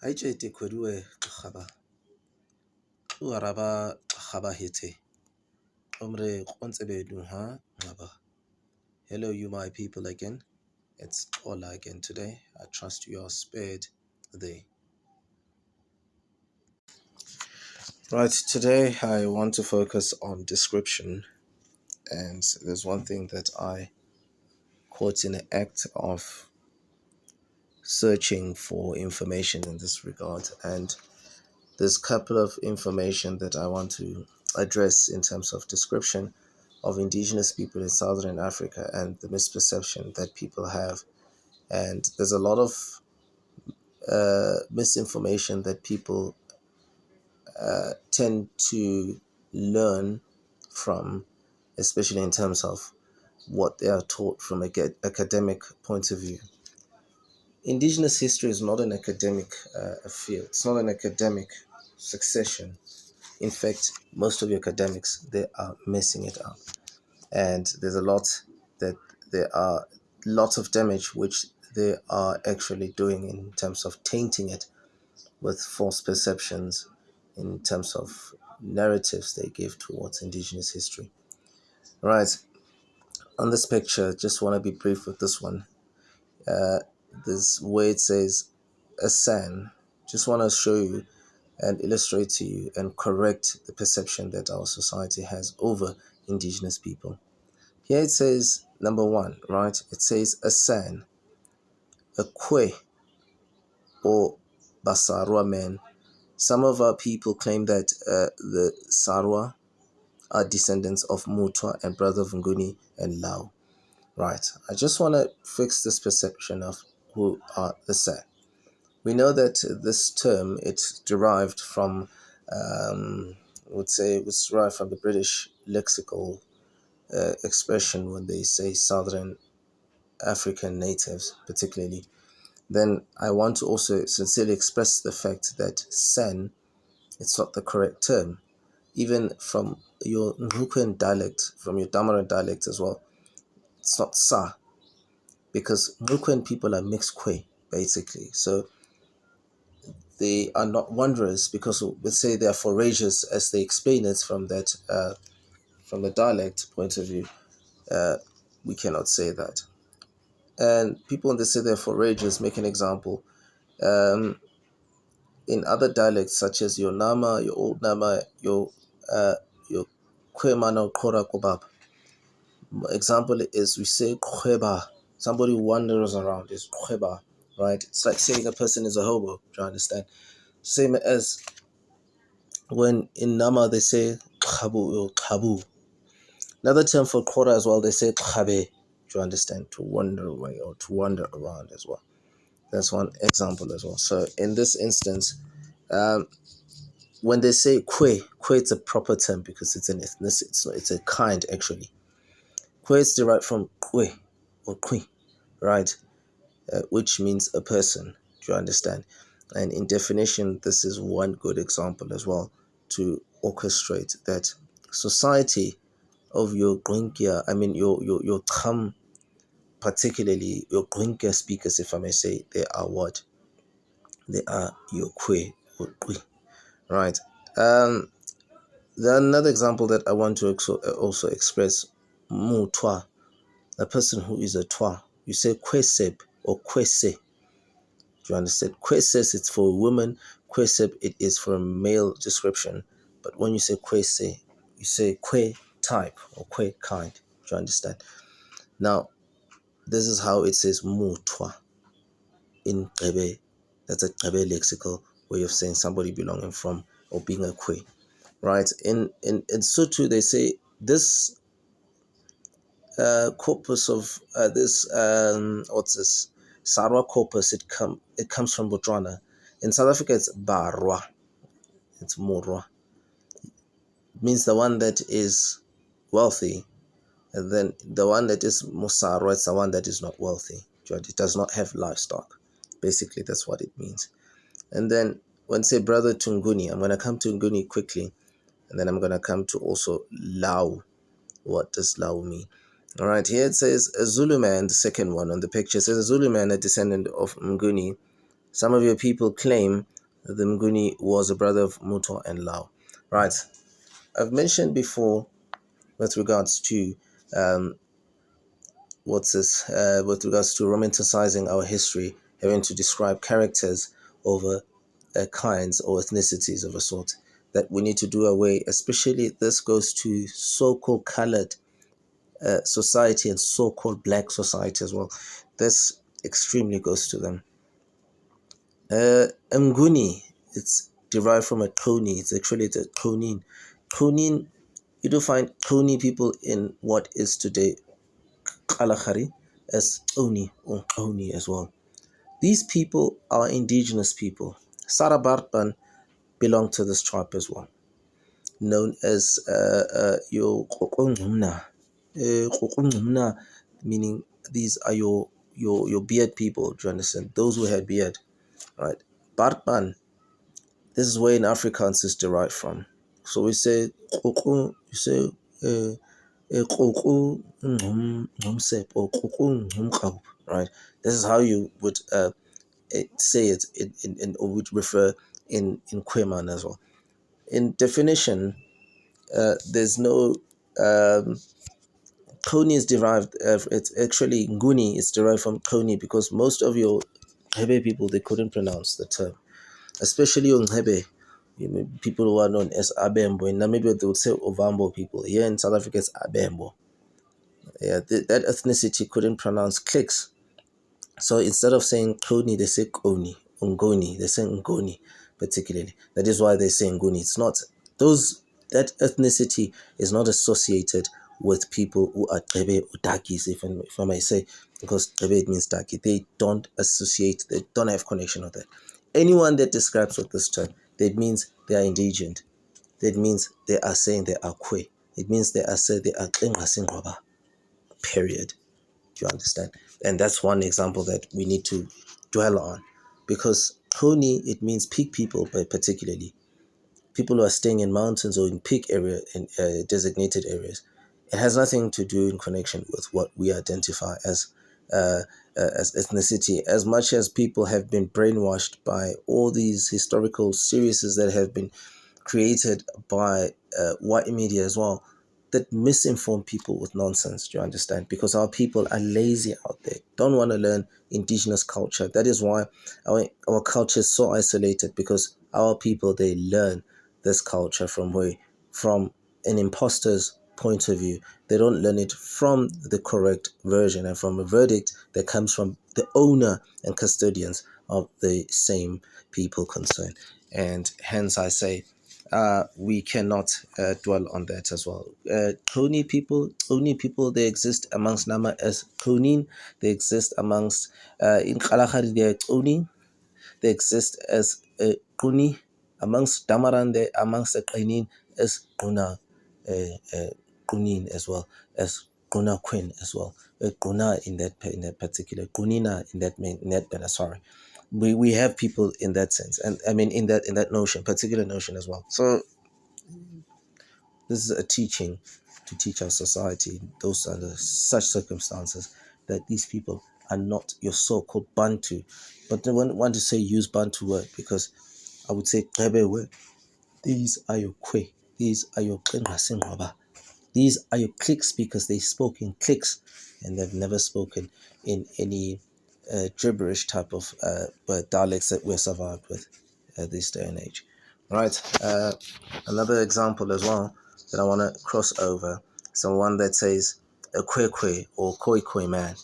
Haitjete kweduwe khaba. Uaraba khaba hete. Omre qonsebedu ha ngaba. Hello you my people again. It's Ola again today. I trust you are spared today. Right, today I want to focus on description, and there's one thing that I caught in the act of searching for information in this regard, and there's a couple of information that I want to address in terms of description of indigenous people in Southern Africa and the misperception that people have. And there's a lot of misinformation that people tend to learn from, especially in terms of what they are taught from an academic point of view. Indigenous history is not an academic field. It's not an academic succession. In fact, most of your academics, they are messing it up. And there's a lot that there are lots of damage which they are actually doing in terms of tainting it with false perceptions, in terms of narratives they give towards indigenous history. Right, on this picture, just want to be brief with this one. This way it says Asan. Just want to show you and illustrate to you and correct the perception that our society has over indigenous people. Here it says, number one, right? It says Asan, a Kwe, or Basarwa man. Some of our people claim that the Sarwa are descendants of Mutwa and brother of Nguni and Lao. Right. I just want to fix this perception of who are the San. We know that this term, it's derived from, it was derived from the British lexical expression when they say Southern African natives, particularly. Then I want to also sincerely express the fact that San, it's not the correct term. Even from your Ngukwen dialect, from your Damaran dialect as well, it's not Sa, because Ngukwen people are mixed Kwe, basically. So they are not wanderers, because we say they are foragers, as they explain it from that, from the dialect point of view. We cannot say that. And people, when they say they're foragers, make an example. In other dialects, such as your Nama, your Old Nama, your Kwemana Kora Kobab. Example is, we say Kweba. Somebody wanders around, is Kweba, right? It's like saying a person is a hobo, do you understand? Same as when in Nama they say Khabu or Khabu. Another term for Kora as well, they say Khabe, do you understand? To wander away or to wander around as well. That's one example as well. So in this instance, when they say Kwe, it's a proper term because it's an ethnicity, it's a kind actually. Kwe is derived from Kwe or Kwe, right? Which means a person, do you understand? And in definition, this is one good example as well to orchestrate that society of your Grinkia, I mean your Kham, particularly your Grinkia speakers, if I may say, they are what? They are your Kwe or Kwe, right? Then another example that I want to also express, Mu Twa, a person who is a Twa. You say Kweseb or Kwese. Do you understand? Kweses, it's for a woman. Kweseb, it is for a male description. But when you say Kwese, you say Kwe type or Kwe kind. Do you understand? Now, this is how it says Mutwa in Gebe. That's a Gebe lexical way of saying somebody belonging from or being a Kwe. Right? In Sotho, they say this corpus of this, what's this? Sarwa corpus, it comes from Botswana. In South Africa, it's Barwa. It's Morwa. It means the one that is wealthy. And then the one that is Musarwa, it's the one that is not wealthy. It does not have livestock. Basically, that's what it means. And then when say brother to Nguni, I'm going to come to Nguni quickly. And then I'm going to come to also Lao. What does Lao mean? All right, here it says a Zulu man, the second one on the picture, says a Zulu man, a descendant of Nguni, Some of your people claim that the Nguni was a brother of Muto and Lao. Right. I've mentioned before with regards to with regards to romanticizing our history, having to describe characters over kinds or ethnicities of a sort, that we need to do away, especially this goes to so-called colored society and so-called black society as well. This extremely goes to them. Nguni, it's derived from a Koni. It's actually the Konin. Konin, you do find Koni people in what is today Kalahari as Oni or Koni as well. These people are indigenous people. Sarabarban belong to this tribe as well, known as your Kokongumna. Kokongumna, meaning these are your beard people, do you understand? Those who had beard, right? Barban, this is where in Afrikaans is derived from. So we say Koko, you say Koko Ngumsep or Koko Ngumkau, right? This is how you would say it or would refer in Kweman as well. In definition, there's no Koni is derived. It's actually Nguni is derived from Koni because most of your Hebe people they couldn't pronounce the term, especially on Hebe. People who are known as Abembo. In Namibia, they would say Ovambo people. Here in South Africa, it's Abembo. Yeah, that ethnicity couldn't pronounce clicks. So instead of saying Koni, they say Koni, Ngoni. They say Ngoni, particularly. That is why they say Ngoni. It's not that ethnicity is not associated with people who are Trebe or Dakis, if I may say, because Trebe means Daki. They don't associate, they don't have connection with that. Anyone that describes with this term, that means they are indigent. That means they are saying they are Kwe. It means they are saying they are Klingasingoba. Period. Do you understand? And that's one example that we need to dwell on, because Koni, it means peak people, but particularly people who are staying in mountains or in peak area in designated areas. It has nothing to do in connection with what we identify uh, as ethnicity. As much as people have been brainwashed by all these historical series that have been created by white media as well, that misinform people with nonsense. Do you understand? Because our people are lazy out there, don't want to learn indigenous culture. That is why our culture is so isolated, because our people, they learn this culture from where? From an imposter's point of view. They don't learn it from the correct version and from a verdict that comes from the owner and custodians of the same people concerned. And hence I say we cannot dwell on that as well. Koni people, they exist amongst Nama as Konin. They exist amongst in Kalahari, they are Koni. They exist as Kuni. Amongst Damaran, they amongst the Kainin as Kuna, Kunin as well as Kuna Queen as well. Kuna in that particular Kunina in that manner. Sorry, we have people in that sense, and I mean in that notion, particular notion as well. So this is a teaching to teach our society, those under such circumstances, that these people are not your so-called Bantu. But they want to say use Bantu word, because I would say Krebe word. These are your Kwe. These are your Krengasingwaba. These are your click speakers. They spoke in clicks, and they've never spoken in any gibberish type of dialects that we're survived with this day and age. Right. Another example as well that I want to cross over. Someone that says a Kwekwe or Koi Koi man.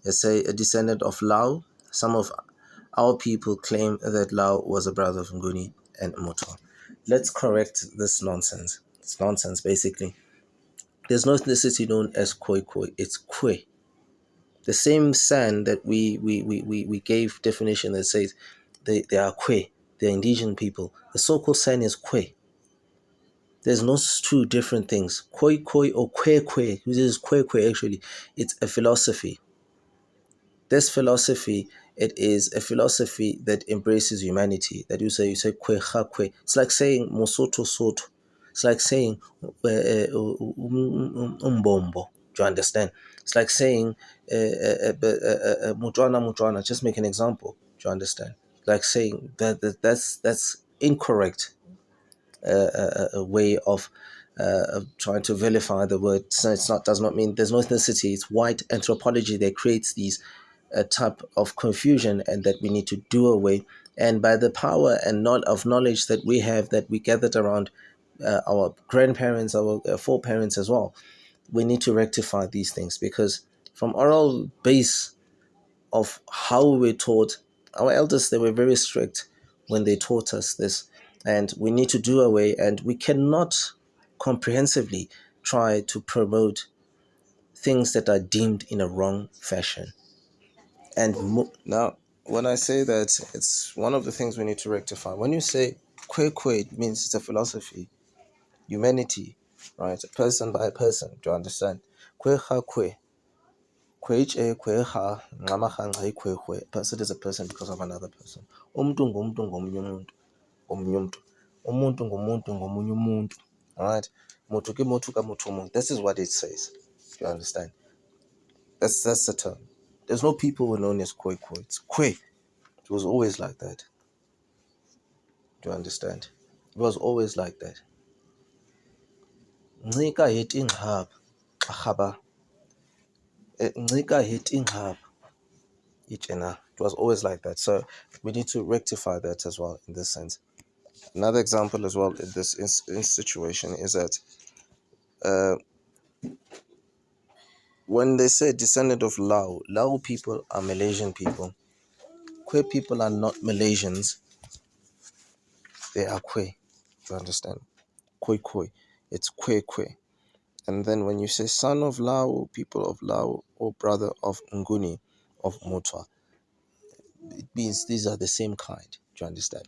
Let's say a descendant of Lao. Some of our people claim that Lao was a brother of Nguni and Muto. Let's correct this nonsense. It's nonsense, basically. There's no ethnicity known as Khoi Khoi. It's Kwe. The same San that we gave definition that says they are Kwe. They're indigenous people. The so-called San is Kwe. There's no two different things. Koi Koi or Kwe Kwe. This is Kwe Kwe actually. It's a philosophy. This philosophy, it is a philosophy that embraces humanity. That you say Kwe Ha Kwe. It's like saying Mosoto Soto. It's like saying umbombo. Do you understand? It's like saying mutwana mutwana. Just make an example. Do you understand? like saying that's incorrect, a way of trying to vilify the word. So it's not, does not mean there's no ethnicity. It's white anthropology that creates these type of confusion, and that we need to do away. And by the power and not of knowledge that we have, that we gathered around our grandparents, our foreparents as well, we need to rectify these things, because from oral base of how we were taught, our elders, they were very strict when they taught us this, and we need to do away. And we cannot comprehensively try to promote things that are deemed in a wrong fashion. And now, when I say that, it's one of the things we need to rectify. When you say kwe kwe, it means it's a philosophy, humanity, right? Person by person. Do you understand? Kwe ha kwe. Kwe che kwe ha ngama ha ngai kwe kwe. A person is a person because of another person. Umuntu ngumuntu ngomunye umuntu. Ngomunye umuntu. Umuntu ngumuntu ngomunye umuntu. Alright? Mutu ke mutu ka mutu umuntu. This is what it says. Do you understand? That's the term. There's no people who are known as kwe kwe. It's kwe. It was always like that. Do you understand? It was always like that. Ncika hit inghab. Khaba. Ncika hit inghab. It was always like that. So we need to rectify that as well in this sense. Another example as well in this in situation is that when they say descendant of Lao people are Malaysian people. Kwe people are not Malaysians. They are Kwe. You understand? Kwe Kwe. It's Kwe Kwe. And then when you say son of Lao, people of Lao, or brother of Nguni, of Mutwa, it means these are the same kind. Do you understand?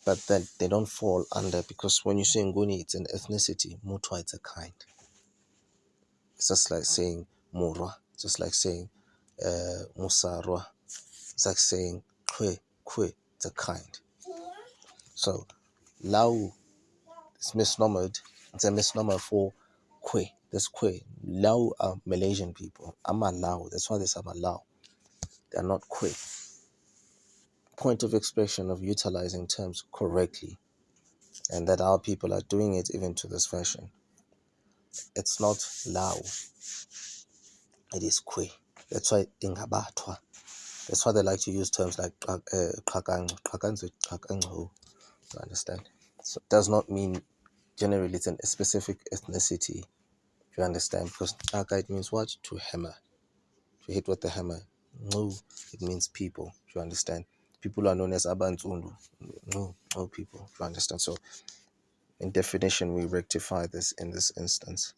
But then they don't fall under, because when you say Nguni, it's an ethnicity. Mutwa, it's a kind. It's just like saying Murwa, just like saying Musarwa. It's like saying Kwe, Kwe, it's a kind. So Lao is misnomered. It's a misnomer for Kwe. That's Kwe. Lao are Malaysian people. I'm a Lao. That's why they say I'm a Lao. They're not Kwe. Point of expression of utilizing terms correctly, and that our people are doing it even to this fashion. It's not Lao. It is Kwe. That's why Ingabatwa. That's why they like to use terms like you understand? So it does not mean generally it's a specific ethnicity. You understand? Because it means what? To hammer. To hit with the hammer. No, it means people. You understand? People are known as Abantundu. No people. You understand? So in definition, we rectify this in this instance.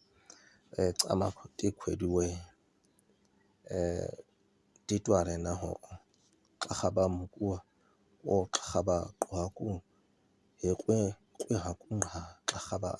Titware na ho khaba mîkua o khaba qhaku he kwe ha kunqa khaba